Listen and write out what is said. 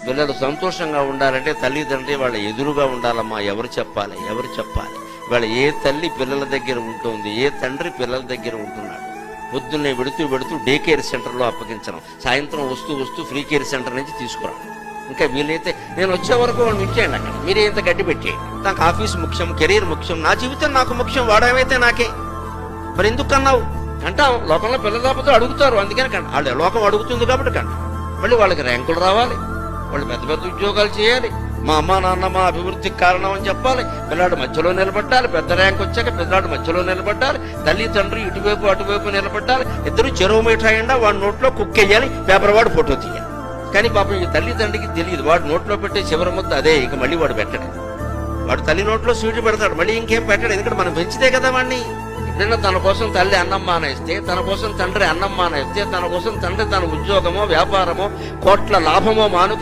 పిల్లలు సంతోషంగా ఉండాలంటే తల్లిదండ్రి వాళ్ళ ఎదురుగా ఉండాలమ్మా. ఎవరు చెప్పాలి? వాళ్ళ ఏ తల్లి పిల్లల దగ్గర ఉంటుంది, ఏ తండ్రి పిల్లల దగ్గర ఉంటున్నాడు? పొద్దున్నే వెడుతూ డే కేర్ సెంటర్లో అప్పగించడం, సాయంత్రం వస్తూ ఫ్రీ కేర్ సెంటర్ నుంచి తీసుకురావడం. ఇంకా వీలైతే నేను వచ్చే వరకు వాళ్ళు ఉంచేయండి అక్కడ, మీరే ఇంత గడ్డి పెట్టేయండి. నాకు ఆఫీస్ ముఖ్యం, కెరీర్ ముఖ్యం, నా జీవితం నాకు ముఖ్యం, వాడేమైతే నాకే. మరి ఎందుకు అన్నావు అంటాం. లోకంలో పిల్లలతో అడుగుతారు, అందుకని కంట. వాళ్ళు లోకం అడుగుతుంది కాబట్టి కంట. మళ్ళీ వాళ్ళకి ర్యాంకులు రావాలి, వాళ్ళు పెద్ద ఉద్యోగాలు చేయాలి, మా అమ్మ నాన్న మా అభివృద్ధికి కారణం అని చెప్పాలి. పిల్లాడు మధ్యలో నిలబడ్డాలి, పెద్ద ర్యాంక్ వచ్చాక పిల్లాడు మధ్యలో నిలబడ్డాలి, తల్లి తండ్రి ఇటువైపు అటువైపు నిలబడ్డాలి. ఇద్దరు చెరువు మిఠాయిండా వాడి నోట్లో కుక్కేయాలి, పేపర్ వాడు ఫోటో తీయాలి. కానీ పాపం ఈ తల్లి తండ్రికి తెలియదు, వాడు నోట్లో పెట్టే చివరి ముద్ద అదే. ఇక మళ్ళీ వాడు పెట్టడు, వాడు తల్లి నోట్లో స్వీట్ పెడతాడు, మళ్ళీ ఇంకేం పెట్టాడు. ఎందుకంటే మనం పెంచితే కదా వాడిని. ఎప్పుడైనా తన కోసం తల్లి అన్నం మానేస్తే, తన కోసం తండ్రి అన్నం మానేస్తే, తన కోసం తండ్రి తన ఉద్యోగమో వ్యాపారమో కోట్ల లాభమో మాను